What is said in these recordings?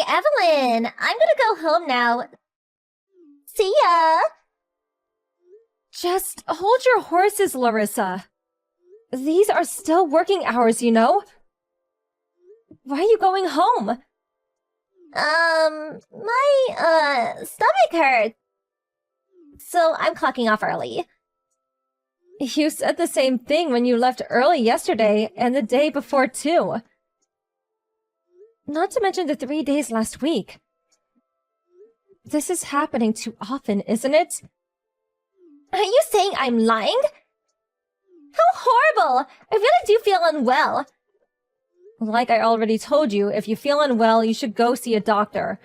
Evelyn! I'm gonna go home now. See ya! Just hold your horses, Larissa. These are still working hours, you know? Why are you going home? My stomach hurts. So I'm clocking off early. You said the same thing when you left early yesterday and the day before, too. Not to mention the 3 days last week. This is happening too often, isn't it? Are you saying I'm lying? How horrible! I really do feel unwell. Like I already told you, if you feel unwell, you should go see a doctor.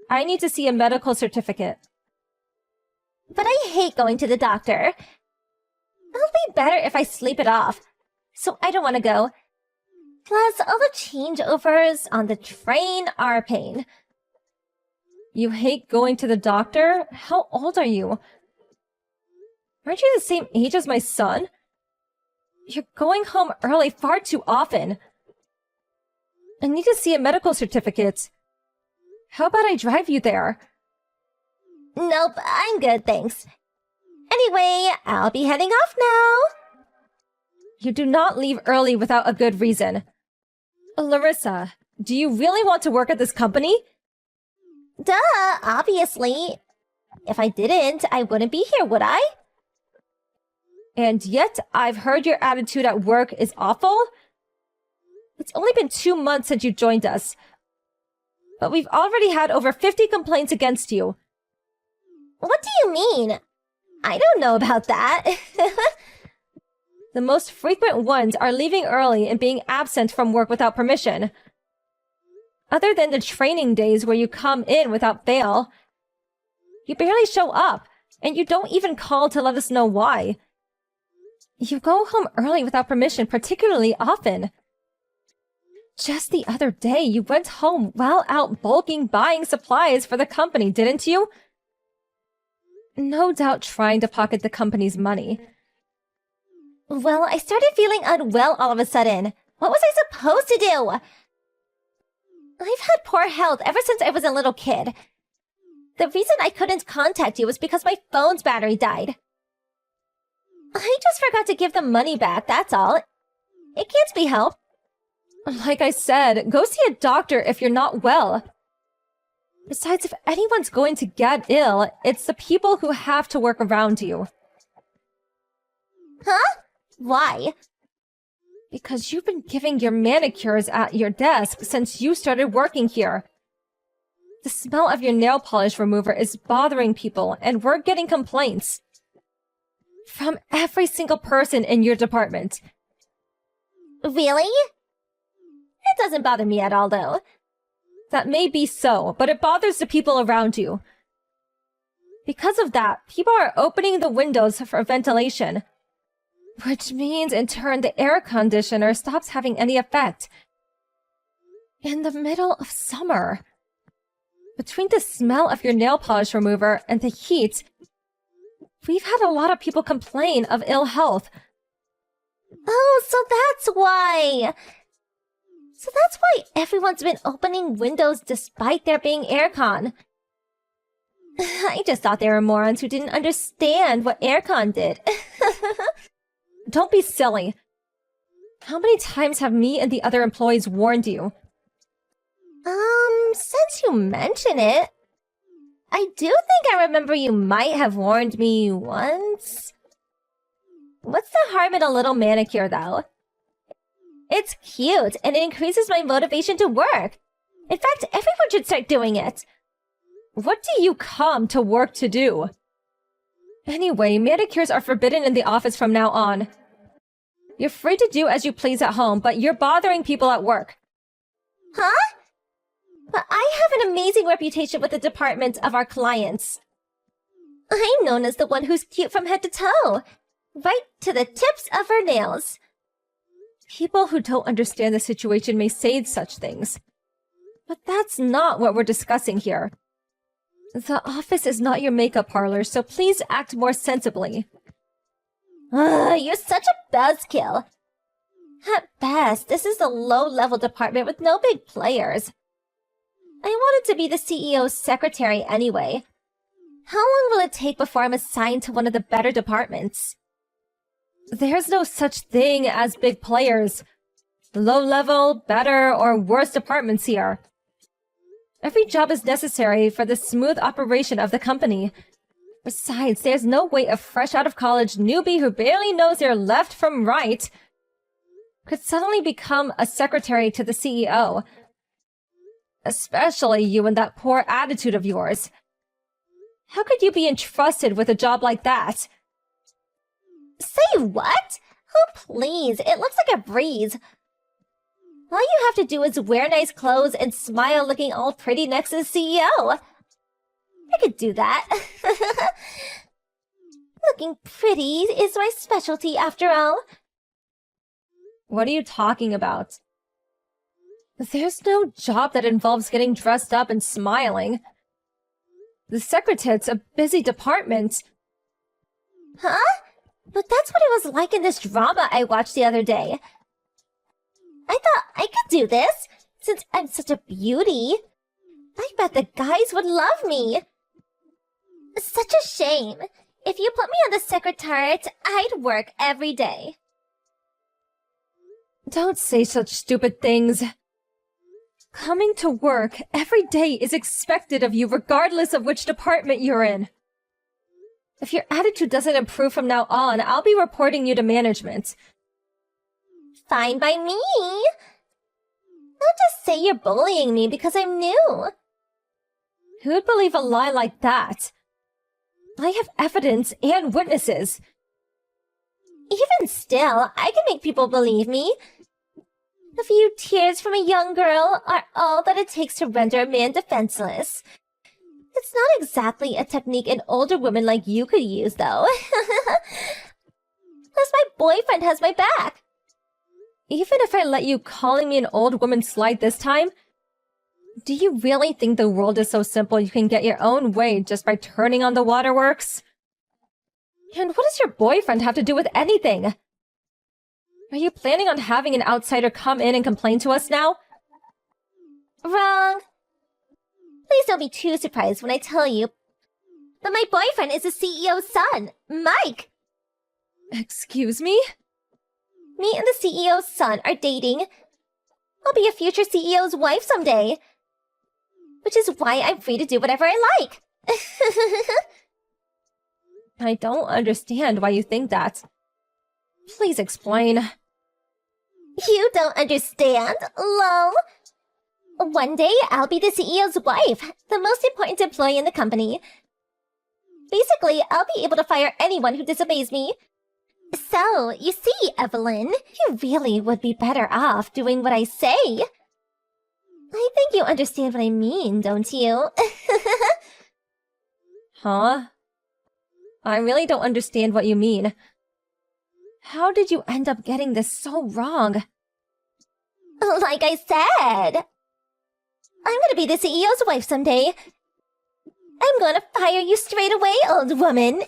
I need to see a medical certificate. But I hate going to the doctor. It'll be better if I sleep it off. So I don't want to go. Plus, all the changeovers on the train are a pain. You hate going to the doctor? How old are you? Aren't you the same age as my son? You're going home early far too often. I need to see a medical certificate. How about I drive you there? Nope, I'm good, thanks. Anyway, I'll be heading off now. You do not leave early without a good reason. Larissa, do you really want to work at this company? Duh, obviously. If I didn't, I wouldn't be here, would I? And yet, I've heard your attitude at work is awful. It's only been 2 months since you joined us. But we've already had over 50 complaints against you. What do you mean? I don't know about that. The most frequent ones are leaving early and being absent from work without permission. Other than the training days where you come in without fail, you barely show up, and you don't even call to let us know why. You go home early without permission particularly often. Just the other day, you went home while out bulking buying supplies for the company, didn't you? No doubt trying to pocket the company's money. Well, I started feeling unwell all of a sudden. What was I supposed to do? I've had poor health ever since I was a little kid. The reason I couldn't contact you was because my phone's battery died. I just forgot to give the money back, that's all. It can't be helped. Like I said, go see a doctor if you're not well. Besides, if anyone's going to get ill, it's the people who have to work around you. Huh? Why? Because you've been giving your manicures at your desk since you started working here. The smell of your nail polish remover is bothering people, and we're getting complaints. From every single person in your department. Really? It doesn't bother me at all, though. That may be so, but it bothers the people around you. Because of that, people are opening the windows for ventilation. Which means, in turn, the air conditioner stops having any effect. In the middle of summer. Between the smell of your nail polish remover and the heat, we've had a lot of people complain of ill health. Oh, so that's why! So that's why everyone's been opening windows despite there being aircon. I just thought they were morons who didn't understand what aircon did. Don't be silly. How many times have me and the other employees warned you? Since you mention it, I do think I remember you might have warned me once. What's the harm in a little manicure, though? It's cute, and it increases my motivation to work. In fact, everyone should start doing it. What do you come to work to do? Anyway, manicures are forbidden in the office from now on. You're free to do as you please at home, but you're bothering people at work. Huh? But I have an amazing reputation with the department of our clients. I'm known as the one who's cute from head to toe, right to the tips of her nails. People who don't understand the situation may say such things. But that's not what we're discussing here. The office is not your makeup parlor, so please act more sensibly. You're such a buzzkill. At best, this is a low-level department with no big players. I wanted to be the CEO's secretary anyway. How long will it take before I'm assigned to one of the better departments? There's no such thing as big players. Low level, better, or worse departments here. Every job is necessary for the smooth operation of the company. Besides, there's no way a fresh out of college newbie who barely knows their left from right could suddenly become a secretary to the CEO. Especially you and that poor attitude of yours. How could you be entrusted with a job like that? Say what? Oh, please, it looks like a breeze. All you have to do is wear nice clothes and smile looking all pretty next to the CEO. I could do that. Looking pretty is my specialty after all. What are you talking about? There's no job that involves getting dressed up and smiling. The secretariat's a busy department. Huh? But that's what it was like in this drama I watched the other day. I thought I could do this, since I'm such a beauty. I bet the guys would love me. Such a shame. If you put me on the secretariat, I'd work every day. Don't say such stupid things. Coming to work every day is expected of you regardless of which department you're in. If your attitude doesn't improve from now on, I'll be reporting you to management. Fine by me. Don't just say you're bullying me because I'm new. Who'd believe a lie like that? I have evidence and witnesses. Even still, I can make people believe me. A few tears from a young girl are all that it takes to render a man defenseless. It's not exactly a technique an older woman like you could use, though. Plus, my boyfriend has my back. Even if I let you calling me an old woman slide this time, do you really think the world is so simple you can get your own way just by turning on the waterworks? And what does your boyfriend have to do with anything? Are you planning on having an outsider come in and complain to us now? Wrong. Please don't be too surprised when I tell you. But my boyfriend is the CEO's son, Mike. Excuse me? Me and the CEO's son are dating. I'll be a future CEO's wife someday. Which is why I'm free to do whatever I like. I don't understand why you think that. Please explain. You don't understand, lol. One day, I'll be the CEO's wife, the most important employee in the company. Basically, I'll be able to fire anyone who disobeys me. So, you see, Evelyn, you really would be better off doing what I say. I think you understand what I mean, don't you? Huh? I really don't understand what you mean. How did you end up getting this so wrong? Like I said, I'm gonna be the CEO's wife someday. I'm gonna fire you straight away, old woman.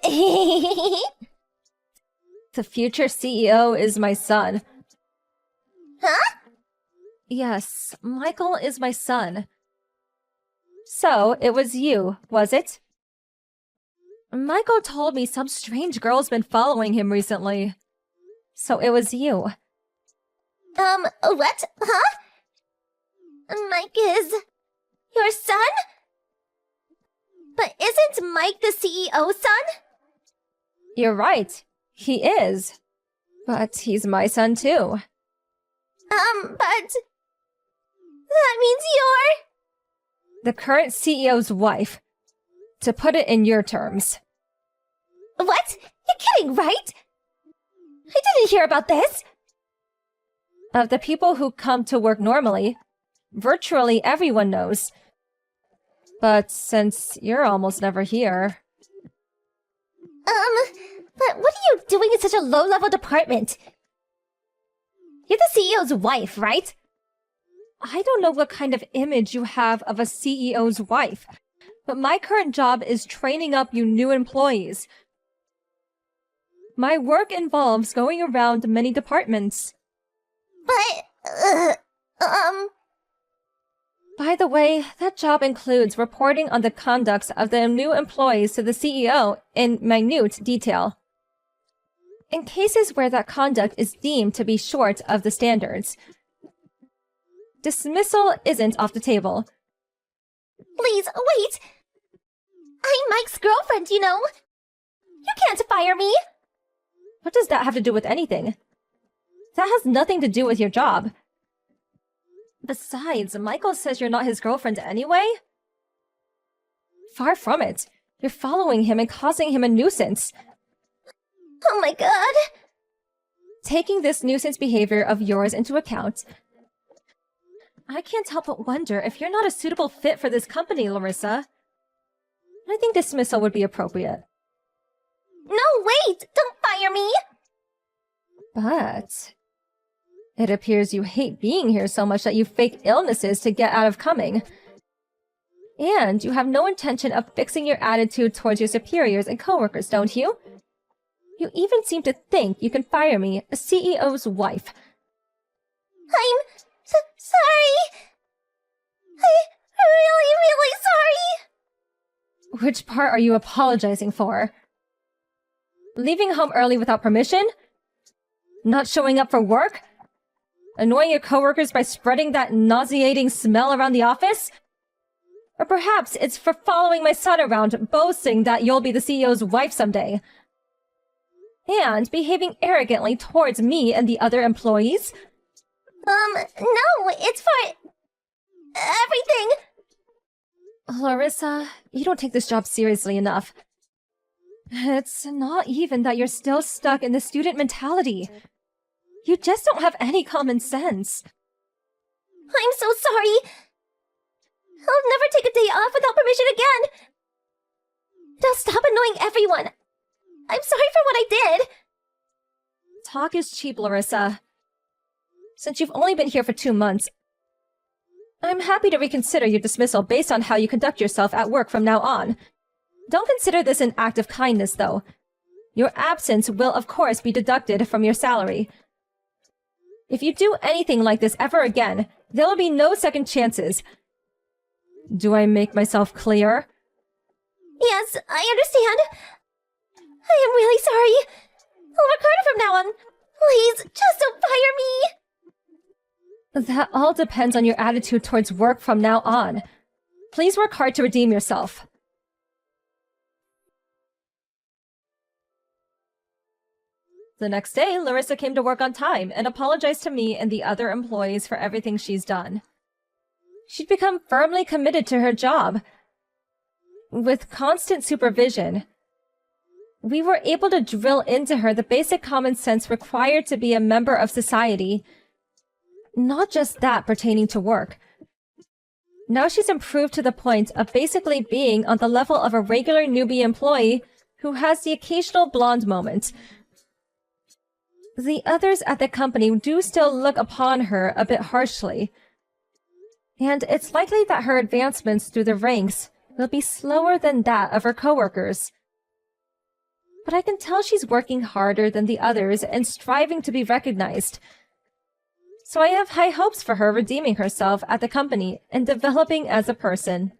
The future CEO is my son. Huh? Yes, Michael is my son. So, it was you, was it? Michael told me some strange girl's been following him recently. So it was you. What? Huh? Mike is your son? But isn't Mike the CEO's son? You're right. He is. But he's my son too. But that means you're the current CEO's wife. To put it in your terms. What? You're kidding, right? I didn't hear about this. Of the people who come to work normally, virtually everyone knows. But since you're almost never here... But what are you doing in such a low-level department? You're the CEO's wife, right? I don't know what kind of image you have of a CEO's wife, but my current job is training up you new employees. My work involves going around many departments. But, By By the way, that job includes reporting on the conducts of the new employees to the CEO in minute detail. In cases where that conduct is deemed to be short of the standards, dismissal isn't off the table. Please, wait! I'm Mike's girlfriend, you know! You can't fire me! What does that have to do with anything? That has nothing to do with your job. Besides, Michael says you're not his girlfriend anyway? Far from it. You're following him and causing him a nuisance. Oh my god! Taking this nuisance behavior of yours into account, I can't help but wonder if you're not a suitable fit for this company, Larissa. I think dismissal would be appropriate. No, wait! Don't fire me! But it appears you hate being here so much that you fake illnesses to get out of coming. And you have no intention of fixing your attitude towards your superiors and coworkers, don't you? You even seem to think you can fire me, a CEO's wife. I'm sorry! I'm really, really sorry! Which part are you apologizing for? Leaving home early without permission? Not showing up for work? Annoying your coworkers by spreading that nauseating smell around the office? Or perhaps it's for following my son around, boasting that you'll be the CEO's wife someday. And behaving arrogantly towards me and the other employees? No, it's for everything. Larissa, you don't take this job seriously enough. It's not even that you're still stuck in the student mentality. You just don't have any common sense. I'm so sorry. I'll never take a day off without permission again. Now stop annoying everyone. I'm sorry for what I did. Talk is cheap, Larissa. Since you've only been here for 2 months, I'm happy to reconsider your dismissal based on how you conduct yourself at work from now on. Don't consider this an act of kindness, though. Your absence will, of course, be deducted from your salary. If you do anything like this ever again, there will be no second chances. Do I make myself clear? Yes, I understand. I am really sorry. I'll work harder from now on. Please, just don't fire me. That all depends on your attitude towards work from now on. Please work hard to redeem yourself. The next day, Larissa came to work on time and apologized to me and the other employees for everything she's done. She'd become firmly committed to her job. With constant supervision, we were able to drill into her the basic common sense required to be a member of society. Not just that pertaining to work. Now she's improved to the point of basically being on the level of a regular newbie employee who has the occasional blonde moment. The others at the company do still look upon her a bit harshly. And it's likely that her advancements through the ranks will be slower than that of her coworkers. But I can tell she's working harder than the others and striving to be recognized. So I have high hopes for her redeeming herself at the company and developing as a person.